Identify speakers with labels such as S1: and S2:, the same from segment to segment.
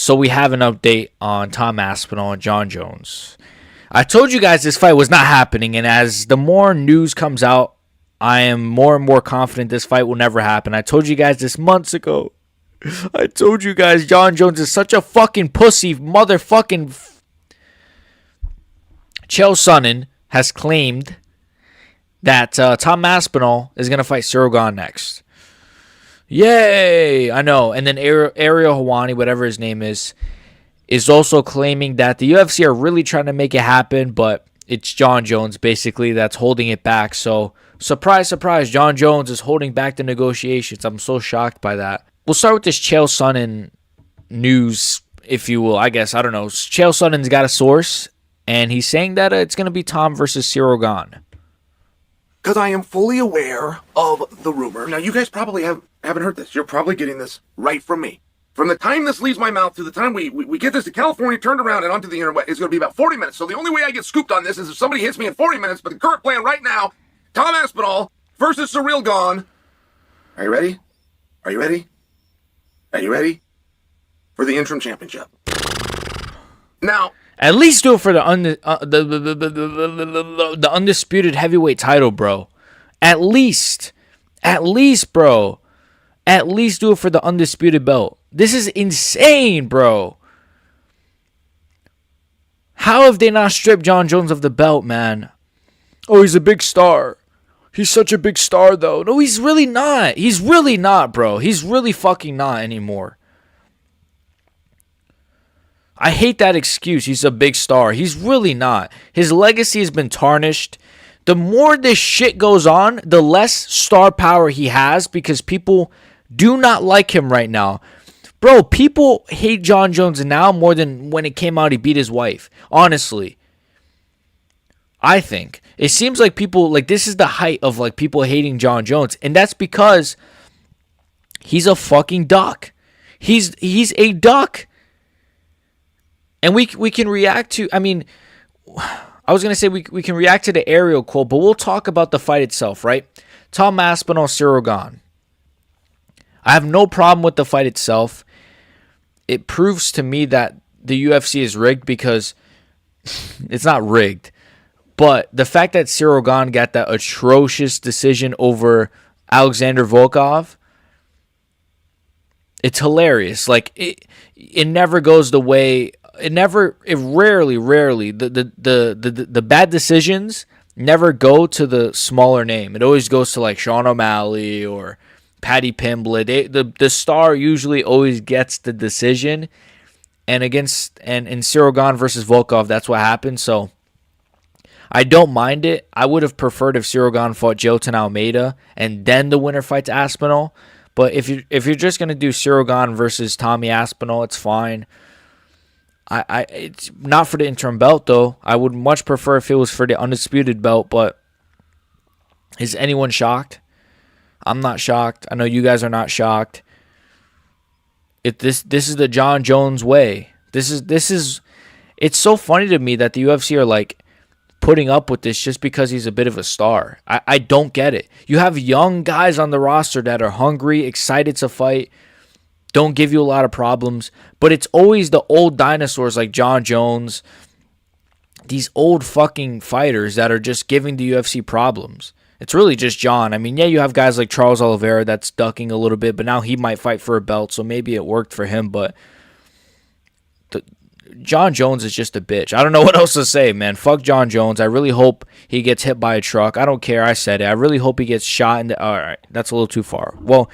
S1: So we have an update on Tom Aspinall and Jon Jones. I told you guys this fight was not happening, and as the more news comes out, I am more and more confident this fight will never happen. I told you guys this months ago. I told you guys Jon Jones is such a fucking pussy motherfucking. Chael Sonnen has claimed that Tom Aspinall is going to fight Cyril Gane next. Yay! I know. And then Ariel Helwani, whatever his name is also claiming that the UFC are really trying to make it happen, but it's Jon Jones basically that's holding it back. So, surprise, surprise, Jon Jones is holding back the negotiations. I'm so shocked by that. We'll start with this Chael Sonnen news, if you will. I guess, I don't know. Chael Sonnen's got a source, and he's saying that it's going to be Tom versus Cyril Gane.
S2: Because I am fully aware of the rumor. Now, you guys probably haven't heard this. You're probably getting this right from me. From the time this leaves my mouth to the time we get this to California, turned around and onto the internet, it's going to be about 40 minutes. So the only way I get scooped on this is if somebody hits me in 40 minutes. But the current plan right now, Tom Aspinall versus Cyril Gane. Are you ready? Are you ready? Are you ready? For the interim championship. Now,
S1: at least do it for the undisputed heavyweight title, bro. At least, bro. At least do it for the undisputed belt. This is insane, bro. How have they not stripped Jon Jones of the belt, man? Oh, he's a big star. He's such a big star, though. No, he's really not. He's really not, bro. He's really fucking not anymore. I hate that excuse. He's a big star. He's really not. His legacy has been tarnished. The more this shit goes on, the less star power he has because people do not like him right now. Bro, people hate Jon Jones now more than when it came out he beat his wife. Honestly. I think. It seems like people, like this is the height of like people hating Jon Jones. And that's because he's a fucking duck. He's a duck. And we can react to, I mean, I was going to say we can react to the Ariel quote, but we'll talk about the fight itself, right? Tom Aspinall, Cyril Gane. I have no problem with the fight itself. It proves to me that the UFC is rigged because it's not rigged. But the fact that Cyril Gane got that atrocious decision over Alexander Volkov, it's hilarious. Like, it never goes the way... It rarely, the bad decisions never go to the smaller name. It always goes to like Sean O'Malley or Paddy Pimblett. The star usually always gets the decision. And in Cyril Gane versus Volkov, that's what happened. So I don't mind it. I would have preferred if Cyril Gane fought Jilton Almeida and then the winner fights Aspinall. But if you're just gonna do Cyril Gane versus Tommy Aspinall, it's fine. It's not for the interim belt, though. I would much prefer if it was for the undisputed belt, but is anyone shocked? I'm not shocked. I know you guys are not shocked. This is the Jon Jones way. This is it's so funny to me that the UFC are like putting up with this just because he's a bit of a star. I don't get it. You have young guys on the roster that are hungry, excited to fight, don't give you a lot of problems, but it's always the old dinosaurs like Jon Jones, these old fucking fighters that are just giving the UFC problems. It's really just Jon. I mean, yeah, you have guys like Charles Oliveira that's ducking a little bit, but now he might fight for a belt, so maybe it worked for him, but Jon Jones is just a bitch. I don't know what else to say, man. Fuck Jon Jones. I really hope he gets hit by a truck. I don't care. I said it. I really hope he gets shot in the... All right, that's a little too far. Well,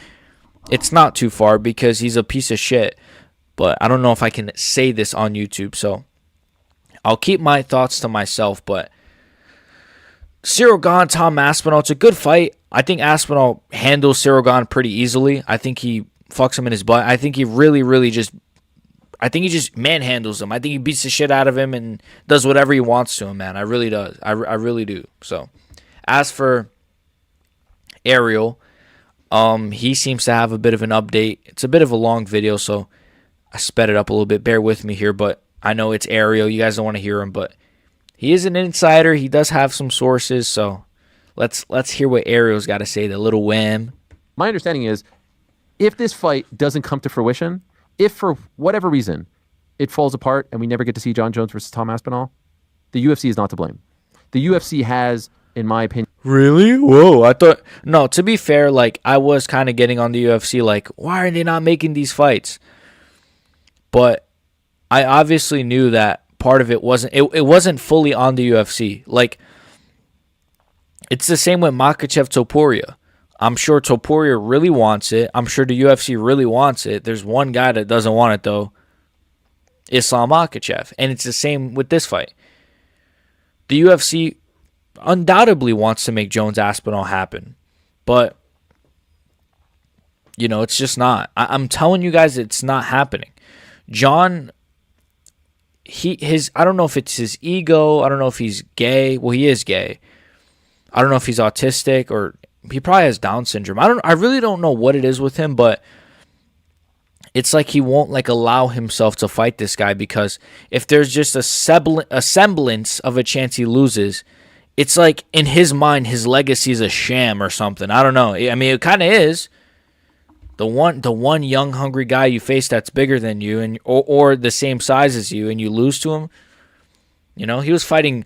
S1: it's not too far because he's a piece of shit. But I don't know if I can say this on YouTube, so I'll keep my thoughts to myself. But Cyril Gane, Tom Aspinall, it's a good fight. I think Aspinall handles Cyril Gane pretty easily. I think he fucks him in his butt. I think he really just... I think he just manhandles him. I think he beats the shit out of him and does whatever he wants to him, man. I really does. I really do. So, as for Ariel... he seems to have a bit of an update. It's a bit of a long video, so I sped it up a little bit. Bear with me here, but I know it's Ariel. You guys don't want to hear him, but he is an insider. He does have some sources, so let's hear what Ariel's got to say, the little wham.
S3: My understanding is if this fight doesn't come to fruition, if for whatever reason it falls apart and we never get to see John Jones versus Tom Aspinall, the UFC is not to blame. The UFC has, in my opinion,
S1: Really? Whoa, I thought... No, to be fair, like, I was kind of getting on the UFC, like, why are they not making these fights? But I obviously knew that part of it wasn't... It wasn't fully on the UFC. Like, it's the same with Makhachev Topuria. I'm sure Topuria really wants it. I'm sure the UFC really wants it. There's one guy that doesn't want it, though. Islam Makhachev. And it's the same with this fight. The UFC undoubtedly wants to make Jones Aspinall happen, but it's just not. I'm telling you guys, it's not happening. John, I don't know if it's his ego. I don't know if he's gay. Well, he is gay. I don't know if he's autistic or he probably has Down syndrome. I really don't know what it is with him, but it's like he won't allow himself to fight this guy, because if there's just a semblance of a chance he loses, it's like in his mind, his legacy is a sham or something. I don't know. I mean, it kind of is. The one young, hungry guy you face that's bigger than you and or the same size as you, and you lose to him. He was fighting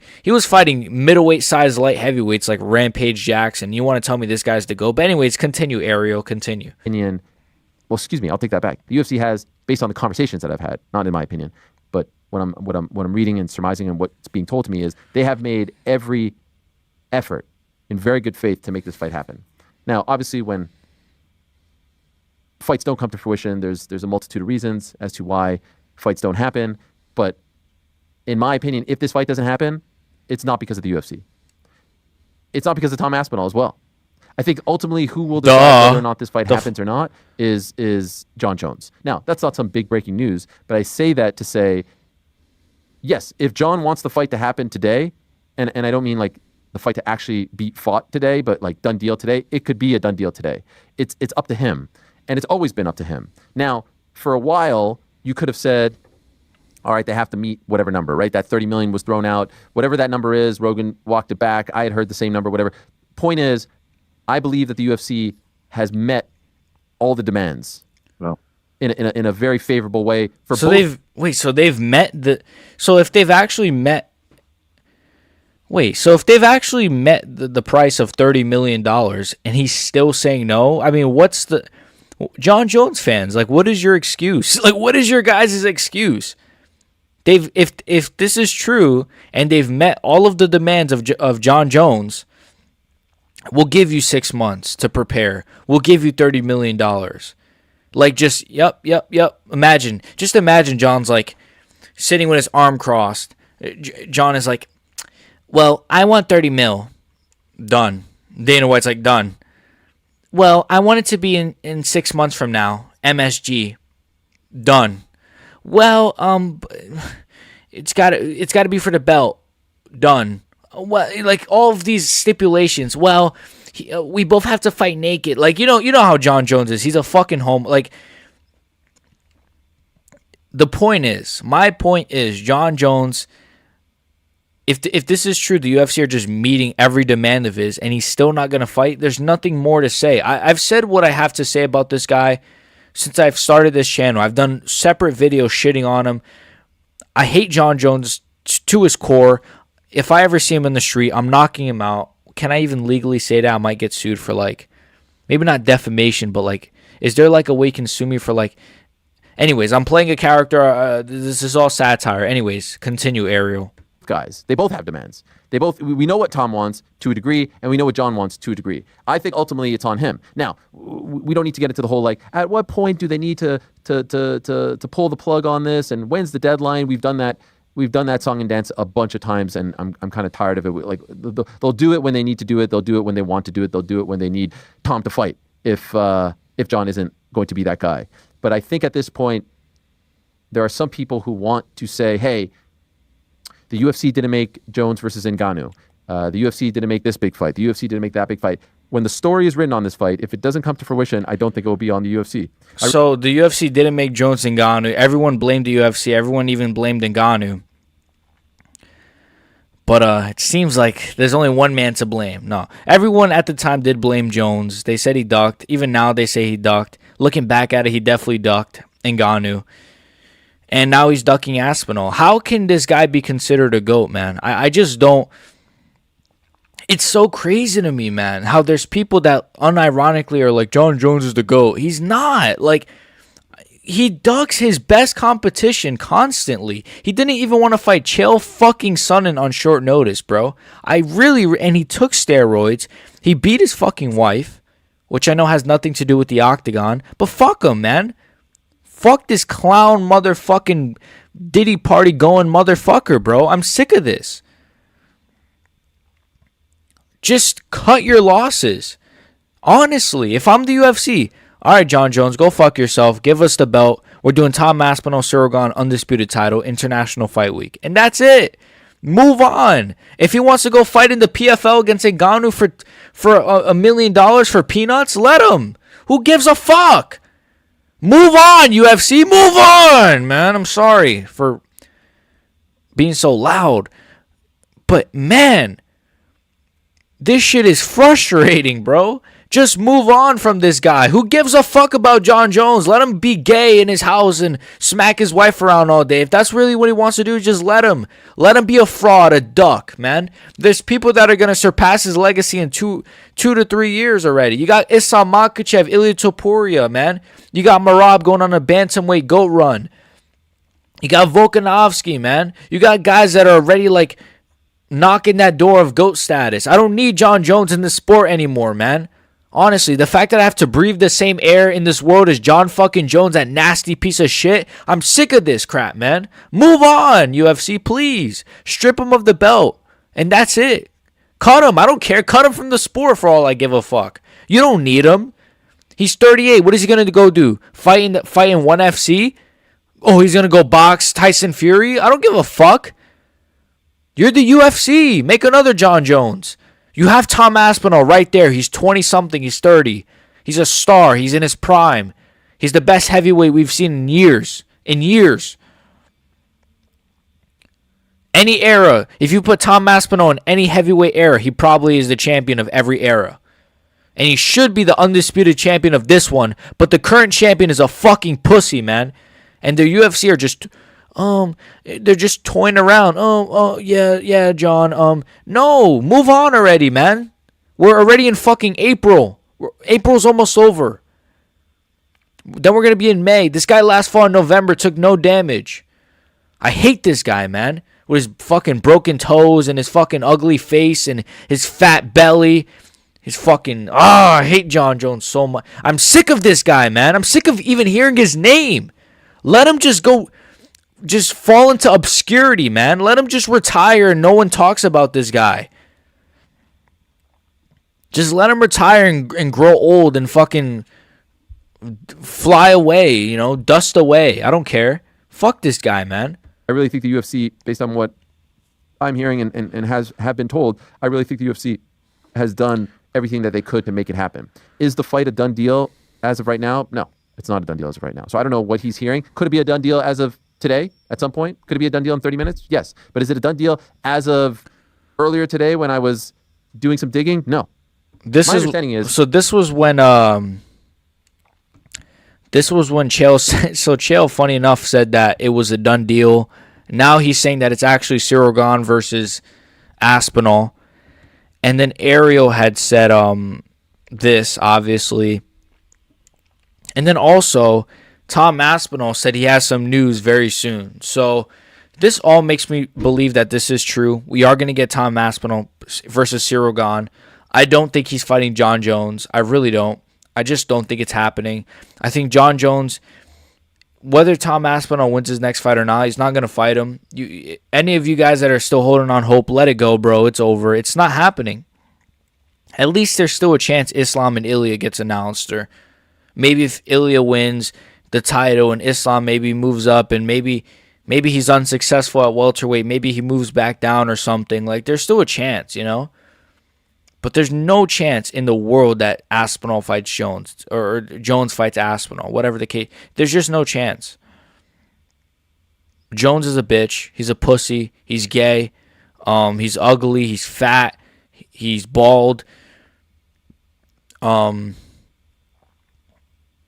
S1: middleweight size light heavyweights like Rampage Jackson. You want to tell me this guy's the GOAT? But anyways, continue, Ariel. Continue.
S3: Well, excuse me, I'll take that back. The UFC has, based on the conversations that I've had, not in my opinion, but what I'm reading and surmising and what's being told to me is they have made every effort in very good faith to make this fight happen. Now, obviously, when fights don't come to fruition, there's a multitude of reasons as to why fights don't happen. But in my opinion, if this fight doesn't happen, it's not because of the UFC. It's not because of Tom Aspinall as well. I think ultimately who will decide whether or not this fight happens or not is John Jones. Now, that's not some big breaking news, but I say that to say, yes, if John wants the fight to happen today, and I don't mean like the fight to actually be fought today, but like done deal today, it could be a done deal today. It's up to him, and it's always been up to him. Now, for a while, you could have said, all right, they have to meet whatever number, right? That 30 million was thrown out. Whatever that number is, Rogan walked it back. I had heard the same number, whatever. Point is, I believe that the UFC has met all the demands in a very favorable way for both.
S1: So if they've actually met the price of $30 million and he's still saying no, I mean, what's the John Jones fans, like, what is your excuse? Like, what is your guys' excuse? If this is true and they've met all of the demands of John Jones, we'll give you 6 months to prepare. We'll give you $30 million. Like, just, yep. Imagine John's like sitting with his arm crossed. John is like, well, I want 30 mil. Done. Dana White's like, done. Well, I want it to be in 6 months from now. MSG. Done. Well, it's got to be for the belt. Done. Well, like all of these stipulations. Well, we both have to fight naked. Like, you know how John Jones is. He's a fucking like. My point is, John Jones. If this is true, the UFC are just meeting every demand of his, and he's still not gonna fight. There's nothing more to say. I've said what I have to say about this guy since I've started this channel. I've done separate videos shitting on him. I hate John Jones to his core. If I ever see him in the street, I'm knocking him out. Can I even legally say that? I might get sued for, like, maybe not defamation, but, like, is there, like, a way you can sue me for, like... Anyways, I'm playing a character. This is all satire. Anyways, continue, Ariel.
S3: Guys, they both have demands. We know what Tom wants to a degree, and we know what John wants to a degree. I think ultimately it's on him. Now, we don't need to get into the whole, like, at what point do they need to pull the plug on this, and when's the deadline? We've done that song and dance a bunch of times, and I'm kind of tired of it. Like, they'll do it when they need to do it. They'll do it when they want to do it. They'll do it when they need Tom to fight. If John isn't going to be that guy, but I think at this point there are some people who want to say, hey, the UFC didn't make Jones versus Ngannou. The UFC didn't make this big fight. The UFC didn't make that big fight. When the story is written on this fight, if it doesn't come to fruition, I don't think it will be on the UFC.
S1: So the UFC didn't make Jones Ngannou. Everyone blamed the UFC. Everyone even blamed Ngannou. But it seems like there's only one man to blame. No, everyone at the time did blame Jones. They said he ducked. Even now they say he ducked. Looking back at it, he definitely ducked Ngannou. and now he's ducking Aspinall. How can this guy be considered a GOAT, man? I just don't. It's so crazy to me, man, how there's people that unironically are like, John Jones is the GOAT. He's not. Like, he ducks his best competition constantly. He didn't even want to fight Chael fucking Sonnen on short notice, bro. And he took steroids. He beat his fucking wife, which I know has nothing to do with the octagon, but fuck him, man. Fuck this clown motherfucking Diddy party going motherfucker, bro. I'm sick of this. Just cut your losses. Honestly, if I'm the UFC, all right, John Jones, go fuck yourself. Give us the belt. We're doing Tom Aspinall, Ciryl Gane, undisputed title, International Fight Week. And that's it. Move on. If he wants to go fight in the PFL against Ngannou for $1 million for peanuts, let him. Who gives a fuck? Move on, UFC. Move on, man. I'm sorry for being so loud. But, man, this shit is frustrating, bro. Just move on from this guy. Who gives a fuck about John Jones? Let him be gay in his house and smack his wife around all day. If that's really what he wants to do, just let him. Let him be a fraud, a duck, man. There's people that are going to surpass his legacy in two to 3 years already. You got Islam Makhachev, Ilya Topuria, man. You got Marab going on a bantamweight GOAT run. You got Volkanovski, man. You got guys that are already like knocking that door of GOAT status. I don't need John Jones in this sport anymore, man. Honestly, the fact that I have to breathe the same air in this world as John fucking Jones, that nasty piece of shit, I'm sick of this crap, man. Move on, UFC, please. Strip him of the belt, and that's it. Cut him. I don't care. Cut him from the sport for all I give a fuck. You don't need him. He's 38. What is he going to go do? Fight in ONE FC? Oh, he's going to go box Tyson Fury? I don't give a fuck. You're the UFC. Make another John Jones. You have Tom Aspinall right there. He's 20-something. He's 30. He's a star. He's in his prime. He's the best heavyweight we've seen in years. In years. Any era. If you put Tom Aspinall in any heavyweight era, he probably is the champion of every era. And he should be the undisputed champion of this one. But the current champion is a fucking pussy, man. And the UFC are just... they're just toying around. Yeah, John. No, move on already, man. We're already in fucking April. April's almost over. Then we're gonna be in May. This guy last fall in November took no damage. I hate this guy, man. With his fucking broken toes and his fucking ugly face and his fat belly. His fucking... I hate John Jones so much. I'm sick of this guy, man. I'm sick of even hearing his name. Let him just go... Just fall into obscurity, man. Let him just retire and no one talks about this guy. Just let him retire and grow old and fucking fly away, dust away. I don't care. Fuck this guy, man.
S3: I really think the UFC, based on what I'm hearing and have been told, I really think the UFC has done everything that they could to make it happen. Is the fight a done deal as of right now? No, it's not a done deal as of right now. So I don't know what he's hearing. Could it be a done deal as of today at some point? Could it be a done deal in 30 minutes? Yes. But is it a done deal as of earlier today when I was doing some digging? No. My understanding is...
S1: So this was when Chael... So Chael, funny enough, said that it was a done deal. Now he's saying that it's actually Ciryl Gane versus Aspinall. And then Ariel had said this, obviously. And then also... Tom Aspinall said he has some news very soon. So this all makes me believe that this is true. We are going to get Tom Aspinall versus Ciryl Gane. I don't think he's fighting John Jones. I really don't. I just don't think it's happening. I think John Jones, whether Tom Aspinall wins his next fight or not, he's not going to fight him. Any of you guys that are still holding on hope, let it go, bro. It's over. It's not happening. At least there's still a chance Islam and Ilya gets announced. Or maybe if Ilya wins the title and Islam maybe moves up and maybe he's unsuccessful at welterweight, maybe he moves back down or something. Like, there's still a chance, But there's no chance in the world that Aspinall fights Jones or Jones fights Aspinall, whatever the case. There's just no chance. Jones is a bitch. He's a pussy. He's gay. He's ugly. He's fat. He's bald.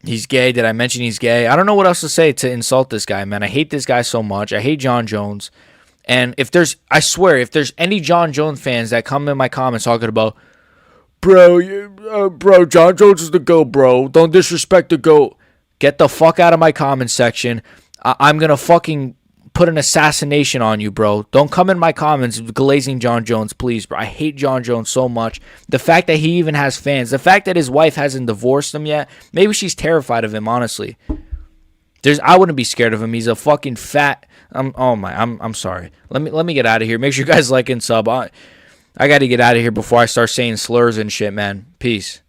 S1: He's gay. Did I mention he's gay? I don't know what else to say to insult this guy, man. I hate this guy so much. I hate John Jones. And I swear, if there's any John Jones fans that come in my comments talking about, bro, John Jones is the GOAT, bro. Don't disrespect the GOAT. Get the fuck out of my comment section. I'm going to fucking put an assassination on you, bro. Don't come in my comments glazing John Jones, please, bro. I hate John Jones so much. The fact that he even has fans. The fact that his wife hasn't divorced him yet. Maybe she's terrified of him, honestly. I wouldn't be scared of him. He's a fucking fat... I'm sorry. Let me get out of here. Make sure you guys like and sub. I got to get out of here before I start saying slurs and shit, man. Peace.